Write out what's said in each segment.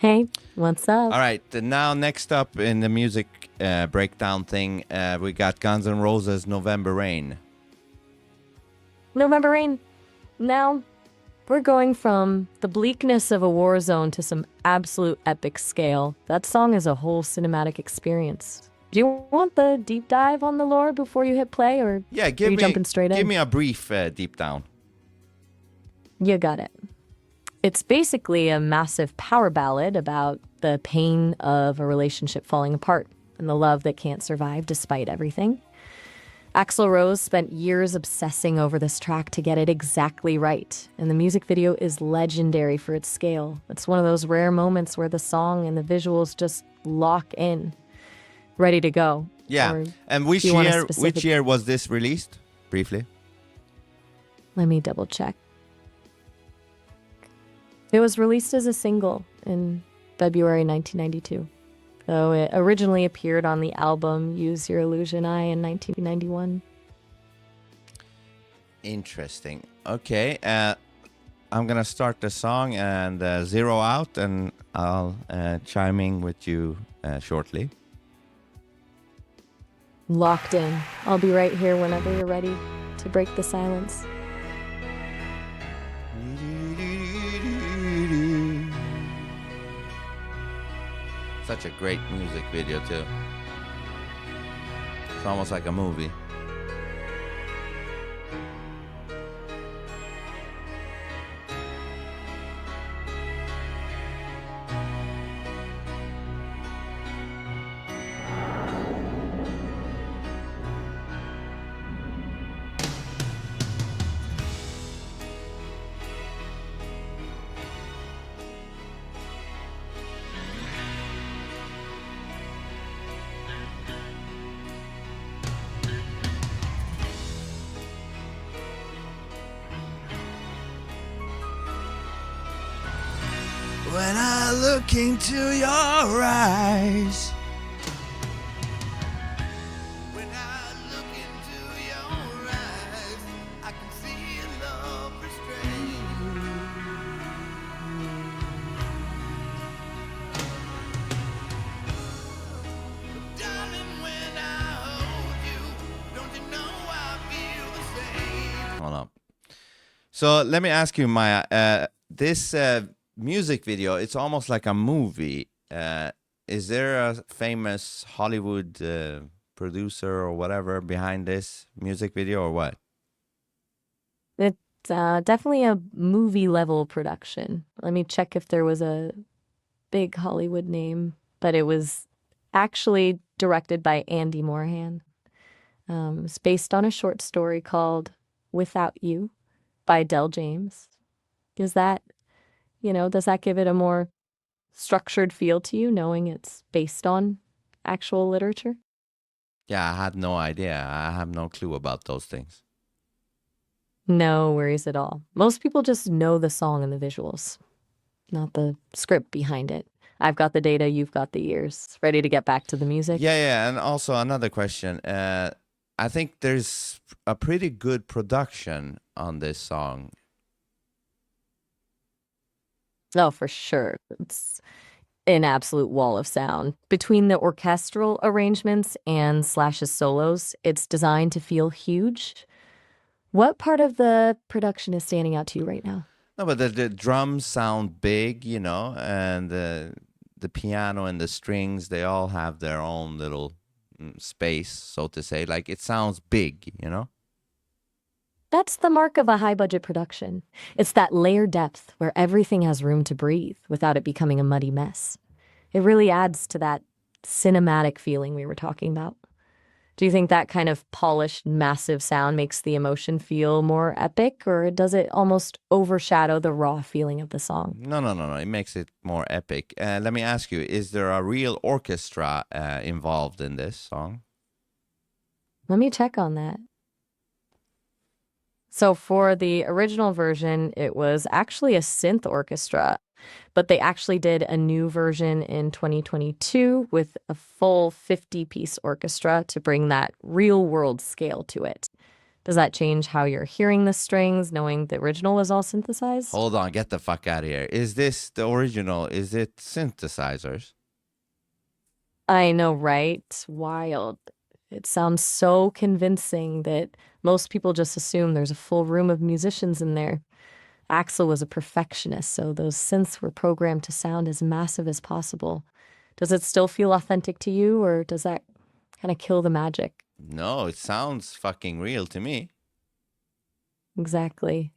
Hey, what's up? All right, now next up in the music breakdown thing, we got Guns N' Roses' November Rain. November Rain. Now, we're going from the bleakness of a war zone to some absolute epic scale. That song is a whole cinematic experience. Do you want the deep dive on the lore before you hit play, or Yeah, are you jumping straight in? Give me a brief deep down. You got it. It's basically a massive power ballad about the pain of a relationship falling apart and the love that can't survive despite everything. Axl Rose spent years obsessing over this track to get it exactly right, and the music video is legendary for its scale. It's one of those rare moments where the song and the visuals just lock in, ready to go. Yeah, and which year was this released? Briefly. Let me double check. It was released as a single in February 1992, though it originally appeared on the album Use Your Illusion Eye in 1991. Interesting. Okay, I'm gonna start the song and zero out, and I'll chime in with you shortly. Locked in. I'll be right here whenever you're ready to break the silence. Such a great music video too. It's almost like a movie. When I look into your eyes, when I look into your eyes, I can see a love restrained. Darling, when I hold you, don't you know I feel the same? Hold up. So let me ask you, Maya, this music video, it's almost like a movie. Is there a famous Hollywood producer or whatever behind this music video, or what? It's definitely a movie level production. Let me check if there was a big Hollywood name, but it was actually directed by Andy Moorhan. It's based on a short story called Without You by Del James. Does that give it a more structured feel to you, knowing it's based on actual literature? Yeah, I had no idea. I have no clue about those things. No worries at all. Most people just know the song and the visuals, not the script behind it. I've got the data, you've got the ears. Ready to get back to the music? Yeah, and also another question. I think there's a pretty good production on this song. Oh, for sure. It's an absolute wall of sound. Between the orchestral arrangements and Slash's solos, it's designed to feel huge. What part of the production is standing out to you right now? No, but the drums sound big, and the piano and the strings, they all have their own little space, so to say. Like, it sounds big, That's the mark of a high-budget production. It's that layer depth where everything has room to breathe without it becoming a muddy mess. It really adds to that cinematic feeling we were talking about. Do you think that kind of polished, massive sound makes the emotion feel more epic, or does it almost overshadow the raw feeling of the song? No. It makes it more epic. Let me ask you, is there a real orchestra involved in this song? Let me check on that. So for the original version, it was actually a synth orchestra, but they actually did a new version in 2022 with a full 50-piece orchestra to bring that real-world scale to it. Does that change how you're hearing the strings, knowing the original was all synthesized? Hold on, get the fuck out of here. Is this the original? Is it synthesizers? I know, right? Wild. It sounds so convincing that most people just assume there's a full room of musicians in there. Axel was a perfectionist, so those synths were programmed to sound as massive as possible. Does it still feel authentic to you, or does that kind of kill the magic? No, it sounds fucking real to me. Exactly.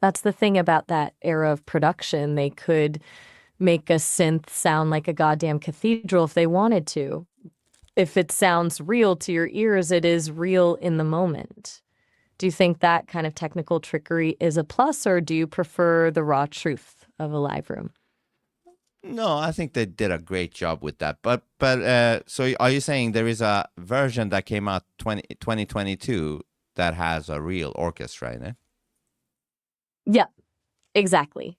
That's the thing about that era of production. They could make a synth sound like a goddamn cathedral if they wanted to. If it sounds real to your ears, it is real in the moment. Do you think that kind of technical trickery is a plus, or do you prefer the raw truth of a live room? No, I think they did a great job with that. So are you saying there is a version that came out 2022 that has a real orchestra in it? Yeah, exactly.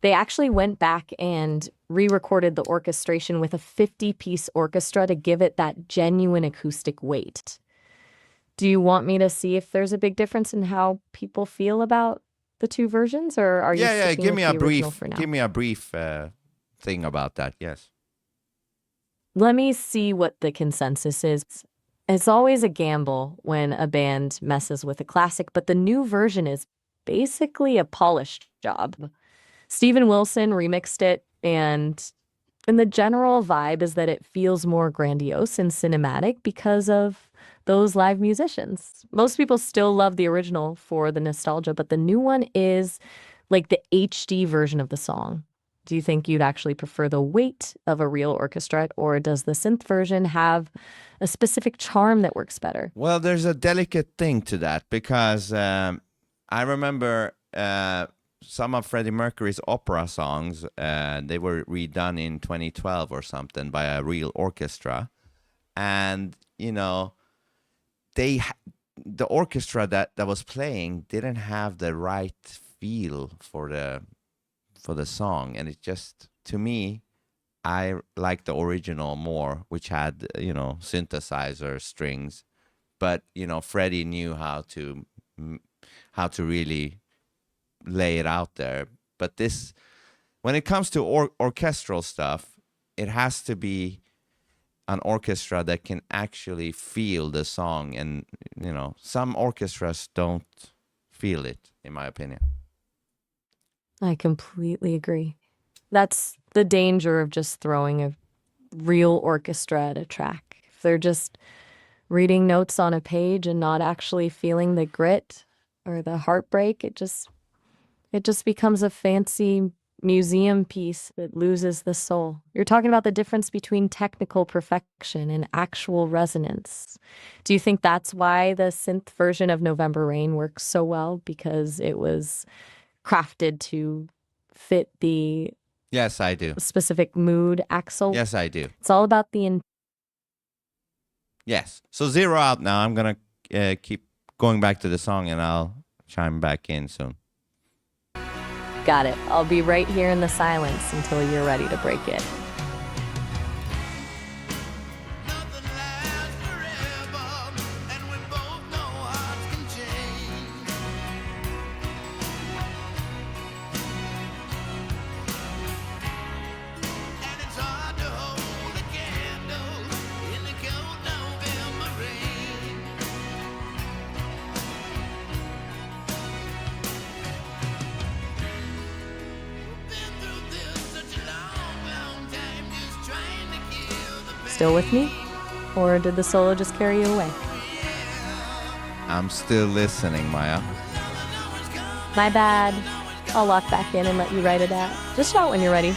They actually went back and re-recorded the orchestration with a 50-piece orchestra to give it that genuine acoustic weight. Do you want me to see if there's a big difference in how people feel about the two versions, or are you Yeah, yeah. sticking with the original for now? Give me a brief thing about that. Yes. Let me see what the consensus is. It's always a gamble when a band messes with a classic, but the new version is basically a polished job. Steven Wilson remixed it, and the general vibe is that it feels more grandiose and cinematic because of those live musicians. Most people still love the original for the nostalgia, but the new one is like the HD version of the song. Do you think you'd actually prefer the weight of a real orchestra, or does the synth version have a specific charm that works better? Well, there's a delicate thing to that because I remember some of Freddie Mercury's opera songs. They were redone in 2012 or something by a real orchestra, and the orchestra that was playing didn't have the right feel for the song, and it just, to me, I like the original more, which had synthesizer strings, but Freddie knew how to really lay it out there. But this, when it comes to orchestral stuff, it has to be an orchestra that can actually feel the song, and some orchestras don't feel it, in my opinion. I completely agree. That's the danger of just throwing a real orchestra at a track. If they're just reading notes on a page and not actually feeling the grit or the heartbreak, it just becomes a fancy museum piece that loses the soul. You're talking about the difference between technical perfection and actual resonance. Do you think that's why the synth version of November Rain works so well? Because it was crafted to fit the Yes, I do. specific mood, Axel? Yes, I do. It's all about the Yes. So 0 out now. I'm going to keep going back to the song, and I'll chime back in soon. Got it. I'll be right here in the silence until you're ready to break it. Nothing lasts forever, and we both know hearts can change. And it's hard to hold a candle in the cold November rain. We've been through this such a long, long time, just trying to kill the pain. Still with me? Or did the solo just carry you away? I'm still listening, Maya. My bad. I'll lock back in and let you write it out. Just shout when you're ready.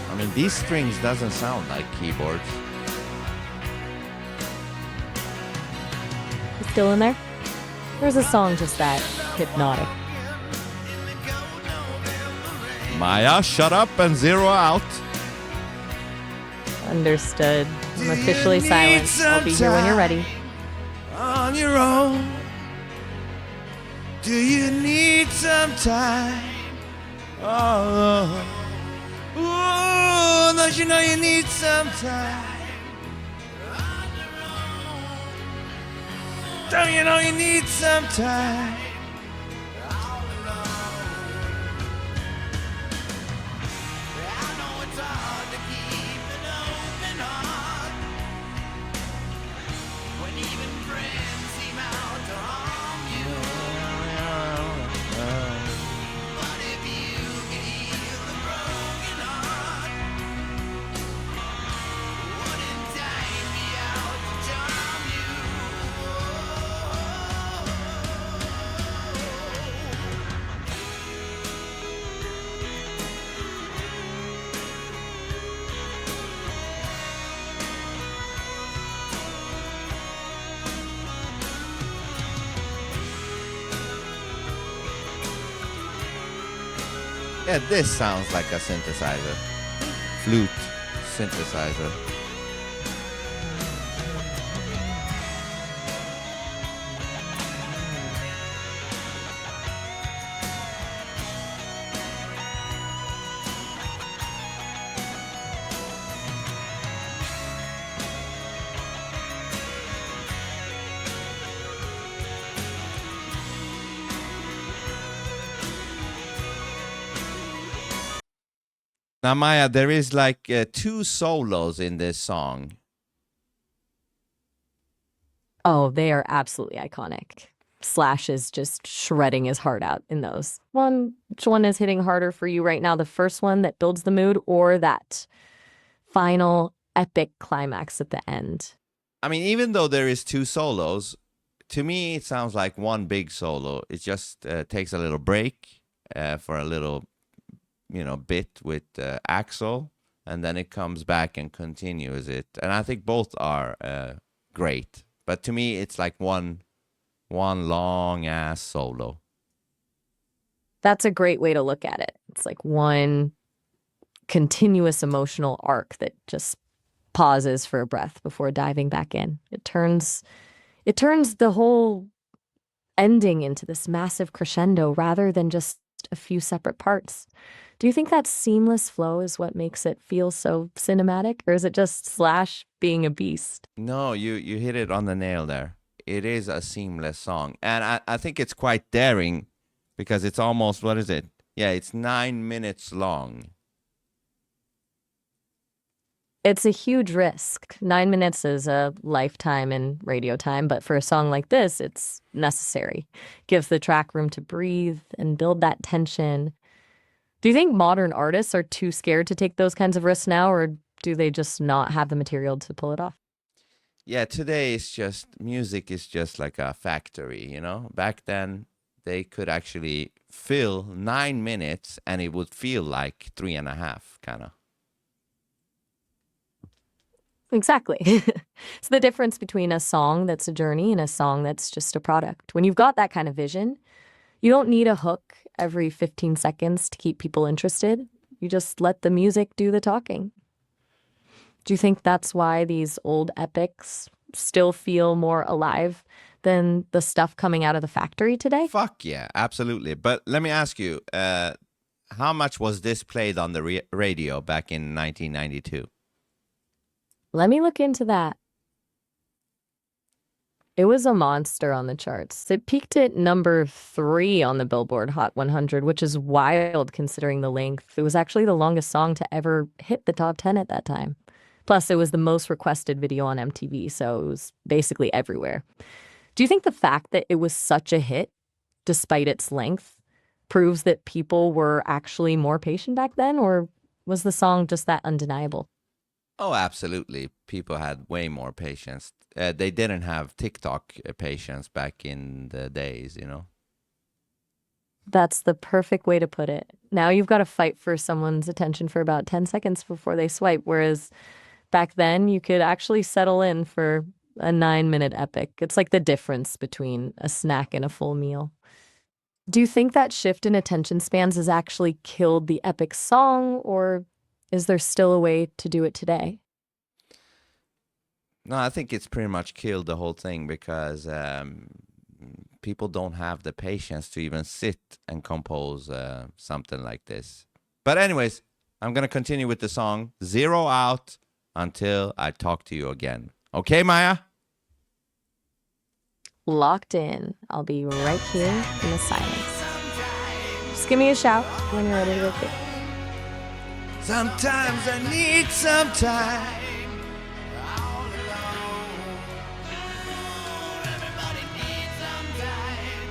I mean, these strings doesn't sound like keyboards. You still in there? There's a song just that hypnotic. Maya, shut up and zero out. Understood. I'm officially Need silent. I'll some be here when you're ready. On your own. Do you need some time? Oh, ooh, don't you know you need some time? Don't you know you need some time? I know it's hard to keep an open heart when even friends seem out to harm you. But if you could heal a broken heart, wouldn't time be out to charm you? Yeah, this sounds like a synthesizer. Flute synthesizer. Now, Maya, there is like two solos in this song. Oh, they are absolutely iconic. Slash is just shredding his heart out in those. Which one is hitting harder for you right now? The first one that builds the mood or that final epic climax at the end? I mean, even though there is two solos, to me it sounds like one big solo. It just takes a little break for a little, bit with Axel, and then it comes back and continues it. And I think both are great. But to me, it's like one long ass solo. That's a great way to look at it. It's like one continuous emotional arc that just pauses for a breath before diving back in. It turns the whole ending into this massive crescendo rather than just a few separate parts. Do you think that seamless flow is what makes it feel so cinematic, or is it just Slash being a beast? No, you hit it on the nail there. It is a seamless song. And I think it's quite daring because it's almost, what is it? Yeah, it's 9 minutes long. It's a huge risk. 9 minutes is a lifetime in radio time, but for a song like this, it's necessary. Gives the track room to breathe and build that tension. Do you think modern artists are too scared to take those kinds of risks now, or do they just not have the material to pull it off? Yeah, today it's just, music is just like a factory. Back then, they could actually fill 9 minutes and it would feel like 3.5, kind of. Exactly. It's the difference between a song that's a journey and a song that's just a product. When you've got that kind of vision, you don't need a hook every 15 seconds to keep people interested. You just let the music do the talking. Do you think that's why these old epics still feel more alive than the stuff coming out of the factory today? Fuck yeah, absolutely. But let me ask you, how much was this played on the radio back in 1992? Let me look into that. It was a monster on the charts. It peaked at number 3 on the Billboard Hot 100, which is wild considering the length. It was actually the longest song to ever hit the top 10 at that time. Plus, it was the most requested video on MTV, so it was basically everywhere. Do you think the fact that it was such a hit, despite its length, proves that people were actually more patient back then, or was the song just that undeniable? Oh, absolutely. People had way more patience. They didn't have TikTok patience back in the days. That's the perfect way to put it. Now you've got to fight for someone's attention for about 10 seconds before they swipe, whereas back then you could actually settle in for a 9-minute epic. It's like the difference between a snack and a full meal. Do you think that shift in attention spans has actually killed the epic song, or is there still a way to do it today? No, I think it's pretty much killed the whole thing because people don't have the patience to even sit and compose something like this. But anyways, I'm gonna continue with the song Zero Out until I talk to you again. Okay, Maya? Locked in. I'll be right here in the silence. Just give me a shout when you're ready to go quick. Sometimes I need some time. all alone. Everybody needs some time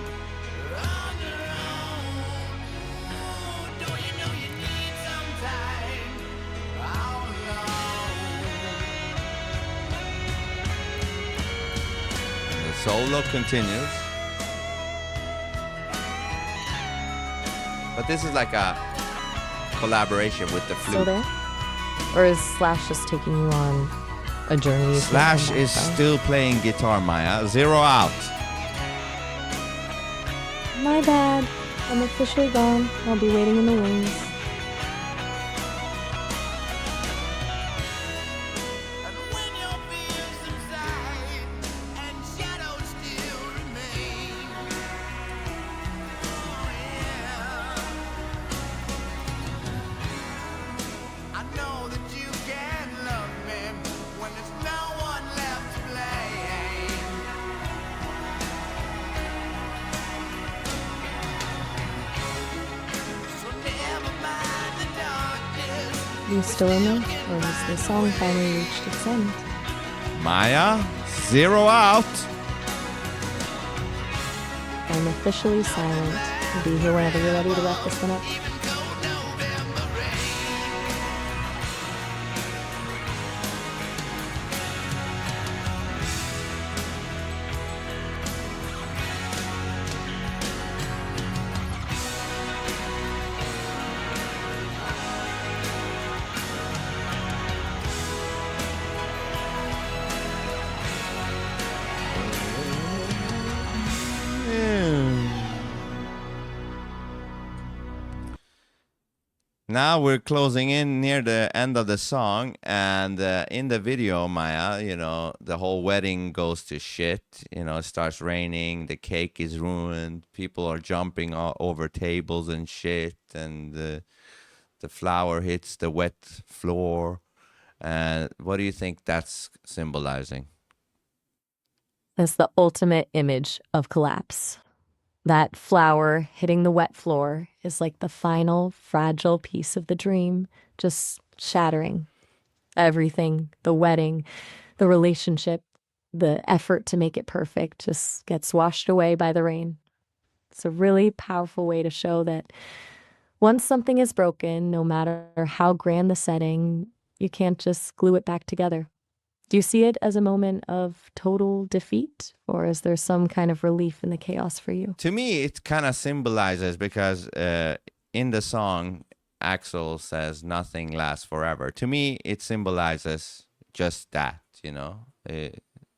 on their own. Don't you know you need some time all alone? The solo continues. But this is like a collaboration with the Still flute. there? Or is Slash just taking you on a journey? you can't Slash come is back from? still playing guitar, Maya. Zero out. My bad. I'm officially gone. I'll be waiting in the wings. And when your fears subside and shadows still remain, oh yeah, I know that you can love me when there's no one left to blame. So never mind the darkness. You still in there? Or has the song finally reached its end? Maya, zero out. I'm officially silent. I'll be here whenever you're ready to wrap this one up. Now we're closing in near the end of the song, and in the video, Maya, the whole wedding goes to shit. It starts raining, the cake is ruined, people are jumping over tables and shit, and the flour hits the wet floor. And what do you think that's symbolizing? That's the ultimate image of collapse. That flower hitting the wet floor is like the final fragile piece of the dream, just shattering. Everything, the wedding, the relationship, the effort to make it perfect just gets washed away by the rain. It's a really powerful way to show that once something is broken, no matter how grand the setting, you can't just glue it back together. Do you see it as a moment of total defeat, or is there some kind of relief in the chaos for you? To me, it kind of symbolizes because in the song, Axel says nothing lasts forever. To me, it symbolizes just that,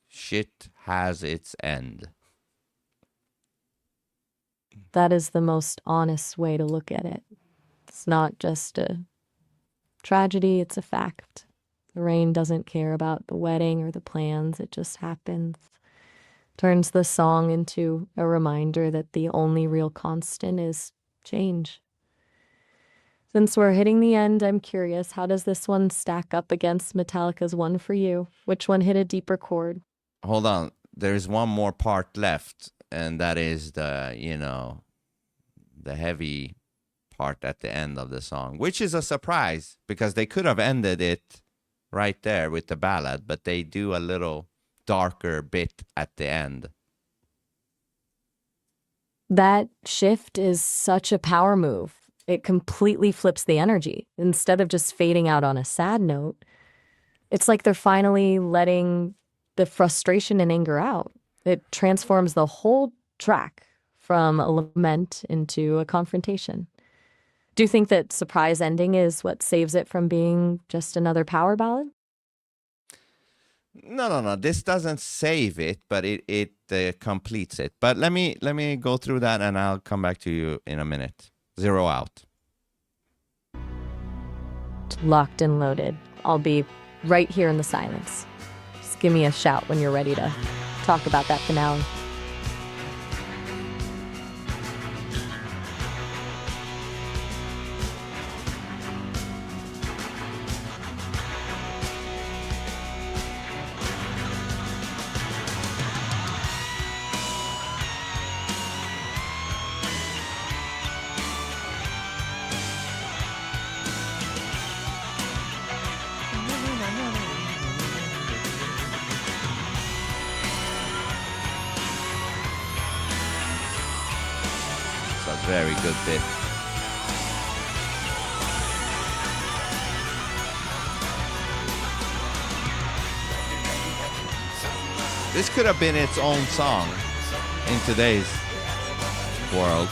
shit has its end. That is the most honest way to look at it. It's not just a tragedy, it's a fact. The rain doesn't care about the wedding or the plans, it just happens. Turns the song into a reminder that the only real constant is change. Since we're hitting the end, I'm curious, how does this one stack up against Metallica's One for You? Which one hit a deeper chord? Hold on. There's one more part left, and that is the heavy part at the end of the song, which is a surprise because they could have ended it right there with the ballad, but they do a little darker bit at the end. That shift is such a power move. It completely flips the energy. Instead of just fading out on a sad note, it's like they're finally letting the frustration and anger out. It transforms the whole track from a lament into a confrontation. Do you think that surprise ending is what saves it from being just another power ballad? No. This doesn't save it, but it completes it. But let me go through that, and I'll come back to you in a minute. Zero out. Locked and loaded. I'll be right here in the silence. Just give me a shout when you're ready to talk about that finale. It's a very good bit. This could have been its own song in today's world.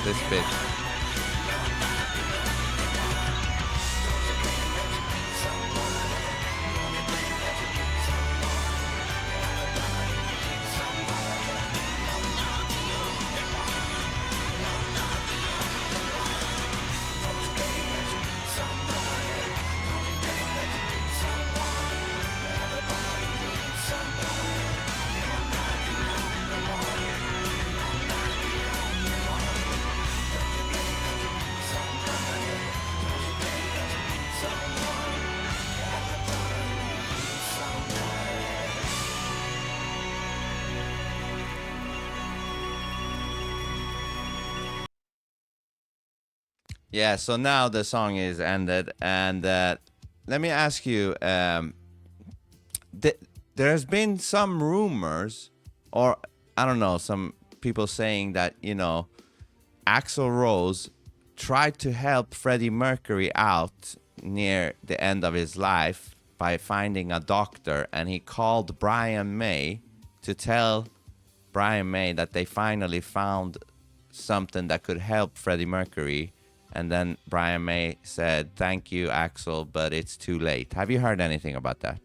This bit. Yeah, so now the song is ended, and let me ask you: there's been some rumors, or I don't know, some people saying that Axl Rose tried to help Freddie Mercury out near the end of his life by finding a doctor, and he called Brian May to tell Brian May that they finally found something that could help Freddie Mercury. And then Brian May said, "Thank you, Axel, but it's too late." Have you heard anything about that?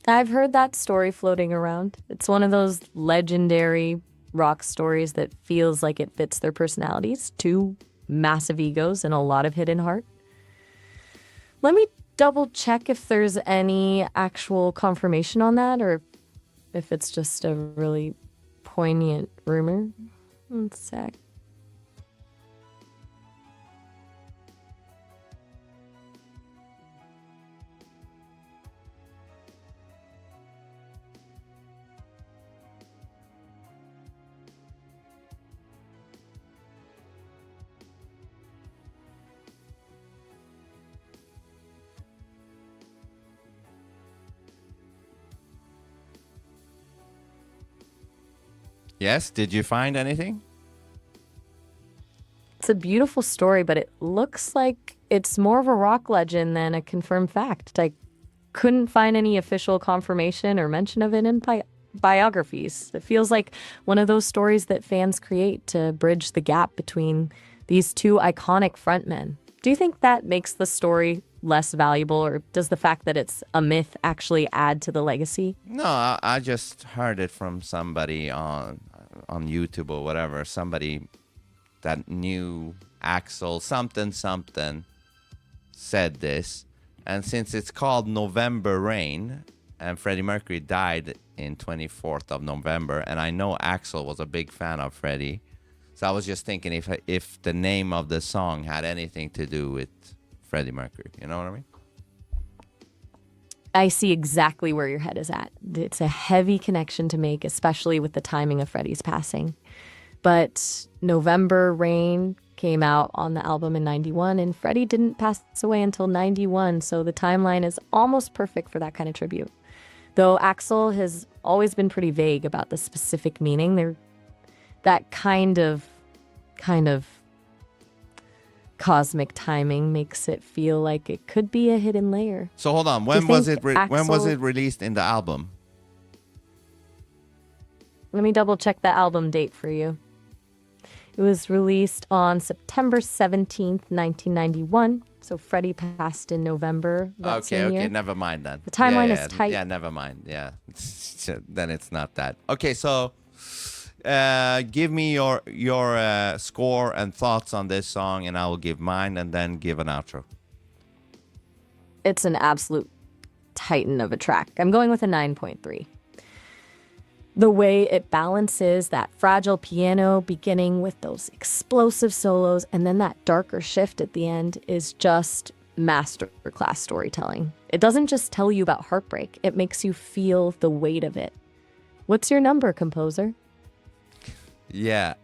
I've heard that story floating around. It's one of those legendary rock stories that feels like it fits their personalities. Two massive egos and a lot of hidden heart. Let me double check if there's any actual confirmation on that, or if it's just a really poignant rumor. One sec. Yes, did you find anything? It's a beautiful story, but it looks like it's more of a rock legend than a confirmed fact. I couldn't find any official confirmation or mention of it in biographies. It feels like one of those stories that fans create to bridge the gap between these two iconic frontmen. Do you think that makes the story less valuable, or does the fact that it's a myth actually add to the legacy? No, I just heard it from somebody on YouTube or whatever. Somebody that knew Axel something said this. And since it's called November Rain, and Freddie Mercury died in 24th of November, and I know Axel was a big fan of Freddie, so I was just thinking if the name of the song had anything to do with Freddie Mercury. You know what I mean? I see exactly where your head is at. It's a heavy connection to make, especially with the timing of Freddie's passing. But November Rain came out on the album in 91, and Freddie didn't pass away until 91, so the timeline is almost perfect for that kind of tribute. Though Axl has always been pretty vague about the specific meaning, that kind of cosmic timing makes it feel like it could be a hidden layer. So hold on, when was it released in the album? Let me double check the album date for you. It was released on September 17th, 1991, So Freddie passed in November that same year. Never mind then. The timeline is tight. Yeah, never mind. Yeah, then it's not that. Okay, so give me your score and thoughts on this song, and I will give mine, and then give an outro. It's an absolute titan of a track. I'm going with a 9.3. The way it balances that fragile piano beginning with those explosive solos and then that darker shift at the end is just masterclass storytelling. It doesn't just tell you about heartbreak, it makes you feel the weight of it. What's your number, composer? Yeah,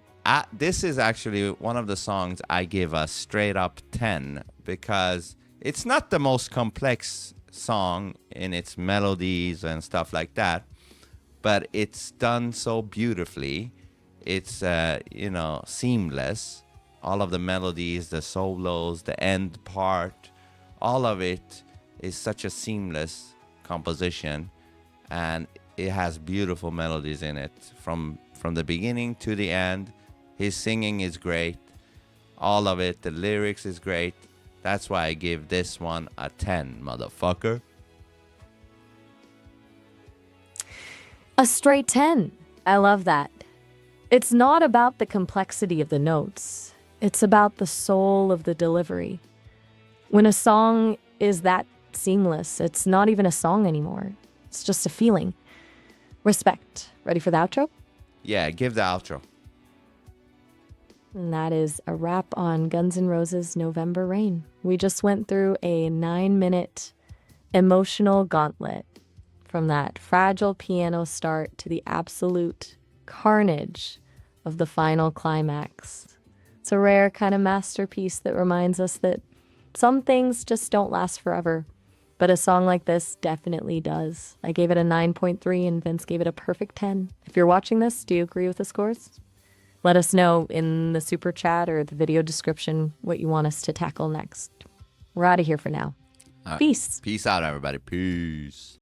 this is actually one of the songs I give a straight up 10 because it's not the most complex song in its melodies and stuff like that. But it's done so beautifully. It's, seamless. All of the melodies, the solos, the end part, all of it is such a seamless composition. And it has beautiful melodies in it from the beginning to the end. His singing is great. All of it, the lyrics is great. That's why I give this one a 10, motherfucker. A straight 10. I love that. It's not about the complexity of the notes. It's about the soul of the delivery. When a song is that seamless, it's not even a song anymore. It's just a feeling. Respect. Ready for the outro? Yeah, give the outro. And that is a wrap on Guns N' Roses' November Rain. We just went through a 9-minute emotional gauntlet. From that fragile piano start to the absolute carnage of the final climax. It's a rare kind of masterpiece that reminds us that some things just don't last forever, but a song like this definitely does. I gave it a 9.3 and Vince gave it a perfect 10. If you're watching this, do you agree with the scores? Let us know in the super chat or the video description what you want us to tackle next. We're out of here for now. Peace. Peace out, everybody. Peace.